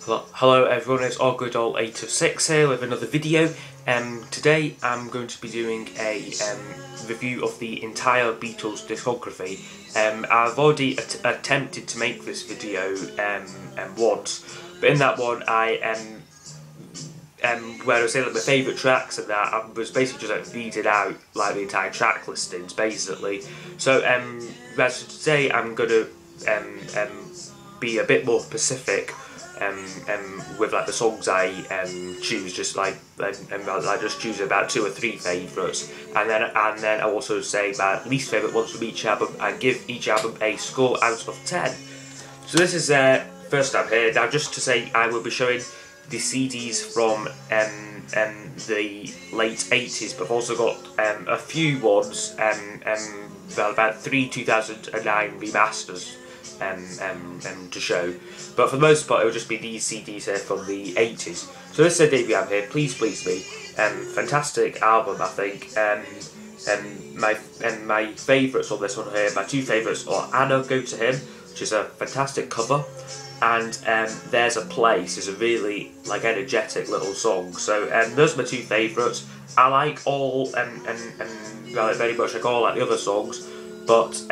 Hello everyone, it's All Good Old 8 of 6 here with another video. Today I'm going to be doing a review of the entire Beatles discography. I've already attempted to make this video once, but in that one I where I was saying like my favourite tracks and that, I was basically just like reading out like the entire track listings basically. So as for today I'm going to be a bit more specific with like the songs I choose, just like I just choose about 2 or 3 favourites, and then I also say my least favourite ones from each album and give each album a score out of 10. So this is first time here. Now just to say, I will be showing the CDs from the late 80s, but I've also got a few ones, well, about 3 2009 remasters to show, but for the most part it will just be these CDs here from the 80s. So this is a debut album here, Please Please Me. Fantastic album, I think. My favourites on this one here, my 2 favourites are Anna, Go to Him, which is a fantastic cover, and There's a Place is a really like energetic little song. So those are my 2 favourites. I like all well, very much like all like the other songs, but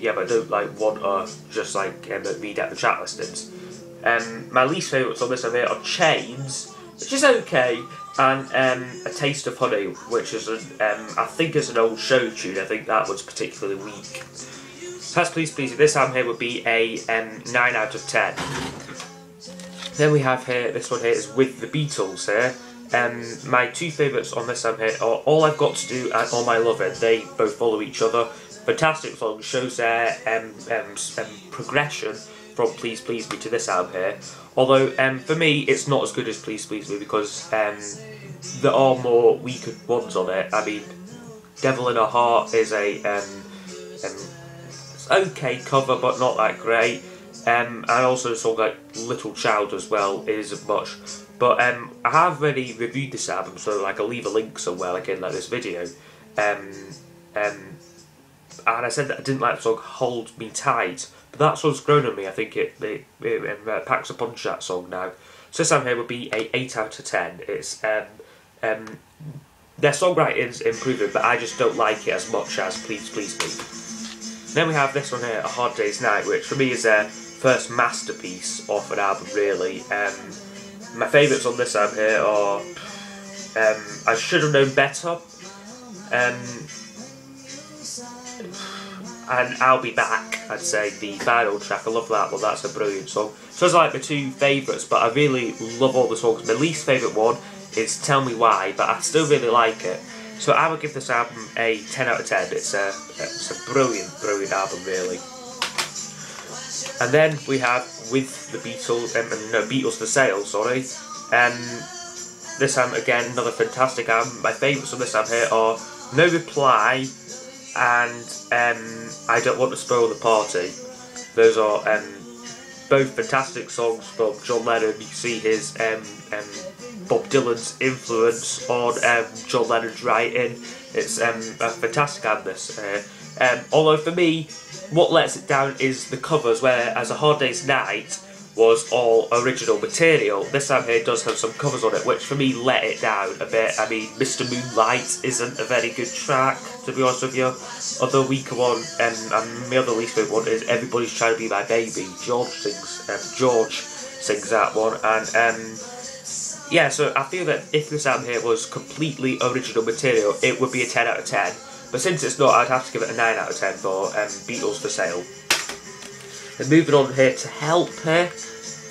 yeah, but I don't like want to just like read out the track listings. My least favourites on this one here are Chains, which is okay, and A Taste of Honey, which is I think is an old show tune. I think that one's particularly weak. So that's Please Please. This album here would be a 9 out of 10. Then we have here, this one here is With the Beatles here. My 2 favourites on this album here are All I've Got to Do and All My Lovin'. They both follow each other. Fantastic song, shows their progression from Please Please Me to this album here. Although for me it's not as good as Please Please Me, because there are more weaker ones on it. I mean, Devil in Her Heart is a it's okay cover but not that great, and also a song like Little Child as well isn't much. But I have already reviewed this album, so like I'll leave a link somewhere like in like this video. And I said that I didn't like the song Hold Me Tight, but that song's grown on me. I think it packs a punch, that song now. So this album here would be a 8 out of 10. It's their songwriting's improving, but I just don't like it as much as Please Please Me. Then we have this one here, A Hard Day's Night, which for me is their first masterpiece of an album really. My favourites on this album here are I Should Have Known Better, and I'll Be Back, I'd say, the final track. I love that one, that's a brilliant song. So those are like my 2 favourites, but I really love all the songs. My least favourite one is Tell Me Why, but I still really like it. So I would give this album a 10 out of 10. It's a brilliant, brilliant album, really. And then we have With the Beatles, no, Beatles for Sale, sorry. This album, again, another fantastic album. My favourites on this album here are No Reply and I Don't Want to Spoil the Party. Those are both fantastic songs from John Lennon. You see his Bob Dylan's influence on John Lennon's writing. It's a fantastic album, this. Although for me, what lets it down is the covers, whereas A Hard Day's Night was all original material. This album here does have some covers on it, which for me let it down a bit. I mean, Mr. Moonlight isn't a very good track, to be honest with you. Other weaker one, and my other least favourite one is Everybody's Trying to Be My Baby. George sings that one, and yeah, so I feel that if this album here was completely original material, it would be a 10 out of 10. But since it's not, I'd have to give it a 9 out of 10 for Beatles for Sale. And moving on here to Help here.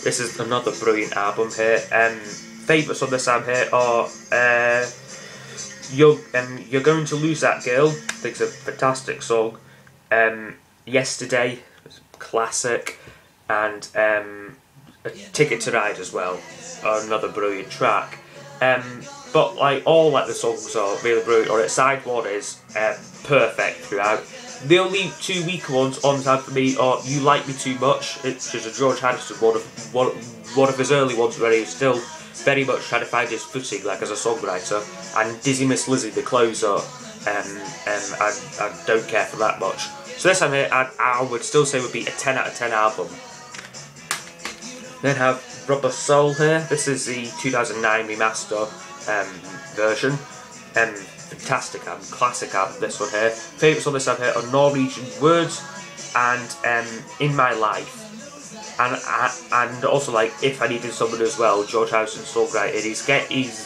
This is another brilliant album here. Favourites on this album here are You're Going to Lose That Girl. I think it's a fantastic song. Yesterday, classic, and A Ticket to Ride as well, another brilliant track. But like all like the songs are really brilliant on it. Side 1 is perfect throughout. The only 2 weaker ones on time for me are You Like Me Too Much, which is a George Harrison one of his early ones where he was still very much trying to find his footing like as a songwriter, and Dizzy Miss Lizzie, the closer, I don't care for that much. So this time here, I would still say would be a 10 out of 10 album. Then have Rubber Soul here. This is the 2009 remaster version. Fantastic album, classic album, this one here. Favourites on this album here are Norwegian Words and In My Life. And also, like, If I Needed Someone as well, George Harrison's songwriting. He's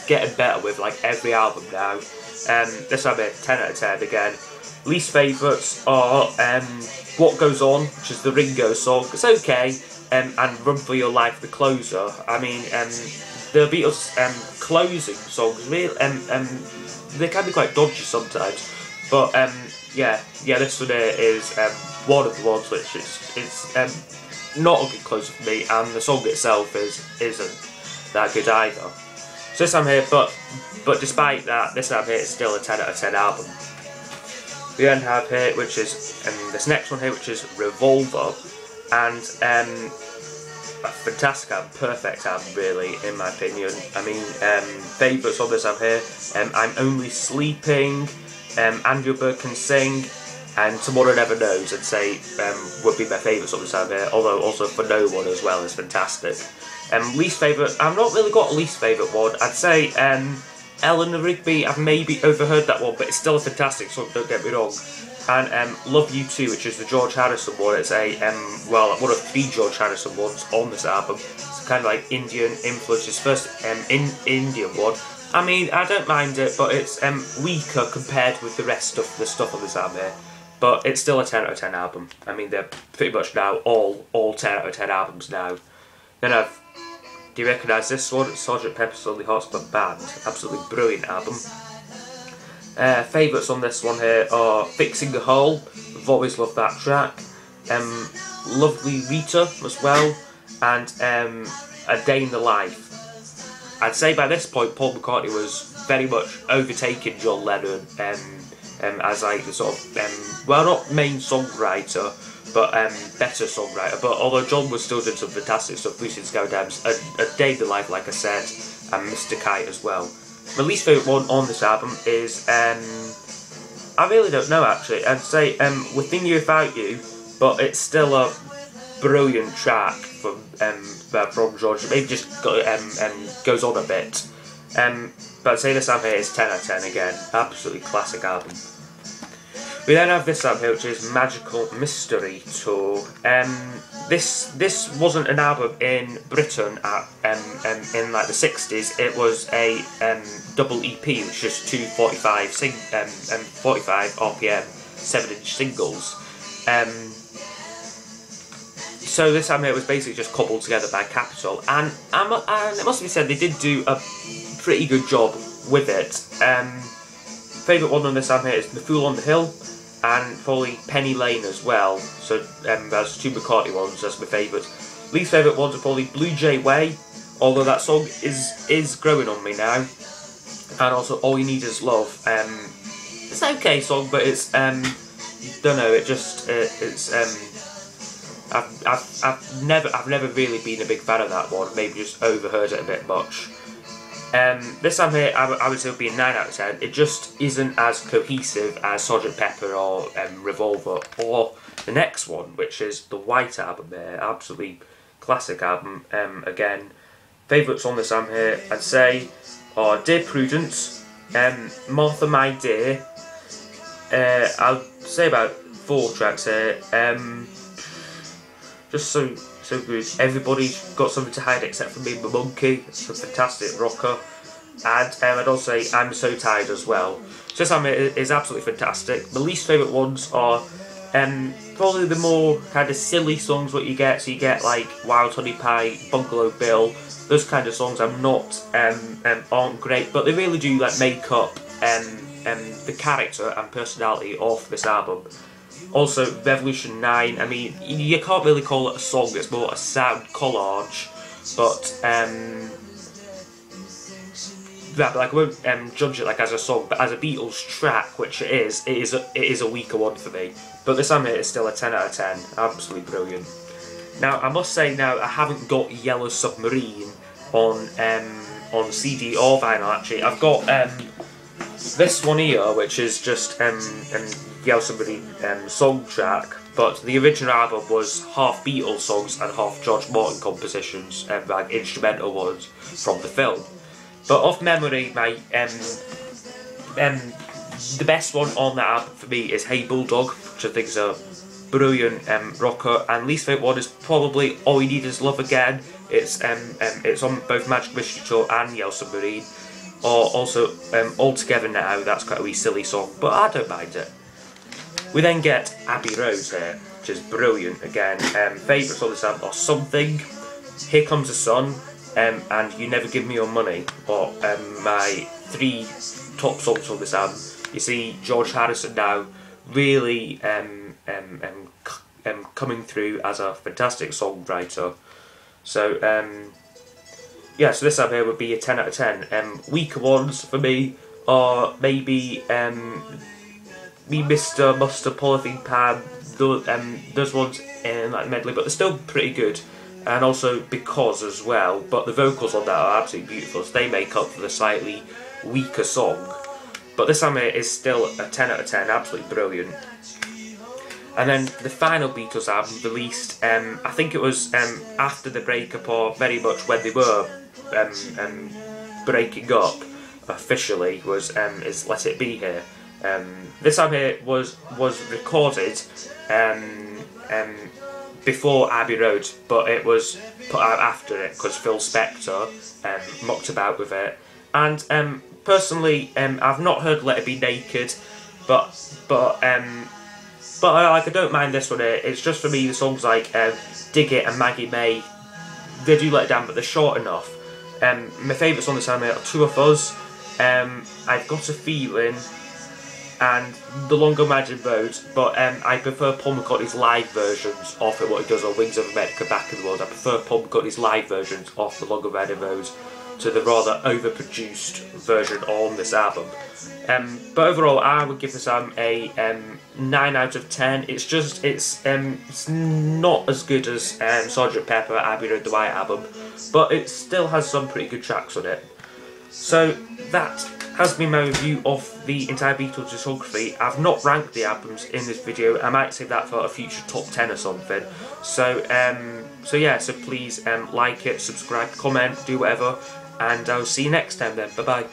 getting better with, like, every album now. This album here, 10 out of 10 again. Least favourites are What Goes On, which is the Ringo song. It's okay. And Run For Your Life, the closer. I mean, the Beatles closing songs, really, they can be quite dodgy sometimes. But yeah, this one here is one of the ones which is not a good closer for me, and the song itself isn't that good either. So this album here, but despite that, this album here is still a 10 out of 10 album. We then have here, which is this next one here, which is Revolver, and a fantastic album, perfect album really, in my opinion. I mean, favourites on this album here, I'm Only Sleeping, Andrew Bird Can Sing, and Tomorrow Never Knows, I'd say would be my favourites on this album here, although also For No One as well is fantastic. Least favourite, I've not really got a least favourite one. I'd say Eleanor Rigby, I've maybe overheard that one, but it's still a fantastic song, don't get me wrong. And Love You Too, which is the George Harrison one. It's a well, one of 3 George Harrison ones on this album. It's kind of like Indian influence, his first Indian one. I mean, I don't mind it, but it's weaker compared with the rest of the stuff on this album here. But it's still a 10 out of 10 album. I mean, they're pretty much now all 10 out of 10 albums now. Then do you recognise this one? It's Sgt. Pepper's Lonely Hearts Club Band. Absolutely brilliant album. Favourites on this one here are Fixing the Hole. I've always loved that track. Lovely Rita as well. And A Day in the Life. I'd say by this point Paul McCartney was very much overtaking John Lennon as like the sort of, well, not main songwriter, but better songwriter. But although John was still doing some fantastic stuff, Lucy's Go Dams, A Day in the Life, like I said, and Mr. Kite as well. My least favourite one on this album is, I really don't know actually, I'd say Within You Without You, but it's still a brilliant track from George. Maybe just goes on a bit. But I'd say this album here is 10 out of 10 again, absolutely classic album. We then have this album here, which is Magical Mystery Tour. This wasn't an album in Britain in like the 60s. It was a double EP, which is two 45 RPM 7-inch singles. So this album here was basically just cobbled together by Capitol, and it must be said they did do a pretty good job with it. Favourite one on this album here is The Fool on the Hill, and probably Penny Lane as well. So there's 2 McCartney ones, that's my favourites. Least favourite ones are probably Blue Jay Way, although that song is growing on me now. And also All You Need Is Love. It's an okay song, but it's don't know. It just I've never really been a big fan of that one. Maybe just overheard it a bit much. This album here, I would say would be a 9 out of 10. It just isn't as cohesive as Sgt. Pepper or Revolver, or the next one, which is the White Album here. Absolutely classic album. Again, favourites on this album here, I'd say, are Dear Prudence, Martha My Dear. I'll say about 4 tracks here. Just so good. Everybody's Got Something to Hide Except for Me and My Monkey. It's a fantastic rocker. And I'd also say I'm So Tired as well. So this album is absolutely fantastic. My least favourite ones are probably the more kind of silly songs what you get. So you get like Wild Honey Pie, Bungalow Bill. Those kind of songs I'm not aren't great, but they really do like make up the character and personality of this album. Also, Revolution 9, I mean, you can't really call it a song, it's more a sound collage, but, like, I won't judge it like as a song, but as a Beatles track, which it is a weaker one for me. But this album is still a 10 out of 10, absolutely brilliant. Now, I must say now, I haven't got Yellow Submarine on CD or vinyl, actually. I've got this one here, which is just Yellow Submarine song track, but the original album was half Beatles songs and half George Martin compositions, like instrumental ones from the film. But off memory, my the best one on that album for me is Hey Bulldog, which I think is a brilliant rocker, and least favourite one is probably All You Need Is Love Again. It's on both Magic Mystery Tour and Yellow Submarine, or also All Together Now. That's quite a wee silly song, but I don't mind it. We then get Abbey Road here, which is brilliant again. Favourites on this album are Something, Here Comes the Sun, and You Never Give Me Your Money, or my 3 top songs on this album. You see George Harrison now really coming through as a fantastic songwriter. So yeah, so this album here would be a 10 out of 10. Weaker ones for me are maybe Me Mr. Mustard, Polythene Pan, those ones in like medley, but they're still pretty good. And also Because as well, but the vocals on that are absolutely beautiful, so they make up for the slightly weaker song. But this album is still a 10 out of 10, absolutely brilliant. And then the final Beatles album released, I think it was after the breakup, or very much when they were breaking up officially, is Let It Be Here. This album here was recorded before Abbey Road, but it was put out after it because Phil Spector mucked about with it. And personally, I've not heard Let It Be Naked, but I don't mind this one here. It's just for me the songs like Dig It and Maggie May, they do let it down, but they're short enough. My favourites on this album are Two of Us, I've Got a Feeling, and The Long Imagined Road, but I prefer Paul McCartney's live versions of it, what he does on Wings of America, Back in the World. I prefer Paul McCartney's live versions of The Long Imagined Road to the rather overproduced version on this album. But overall, I would give this album a 9 out of 10. It's not as good as Sgt. Pepper, Abbey Road, the White Album, but it still has some pretty good tracks on it. So that has been my review of the entire Beatles discography. I've not ranked the albums in this video. I might save that for a future top 10 or something. So yeah, so please like it, subscribe, comment, do whatever, and I'll see you next time then. Bye bye.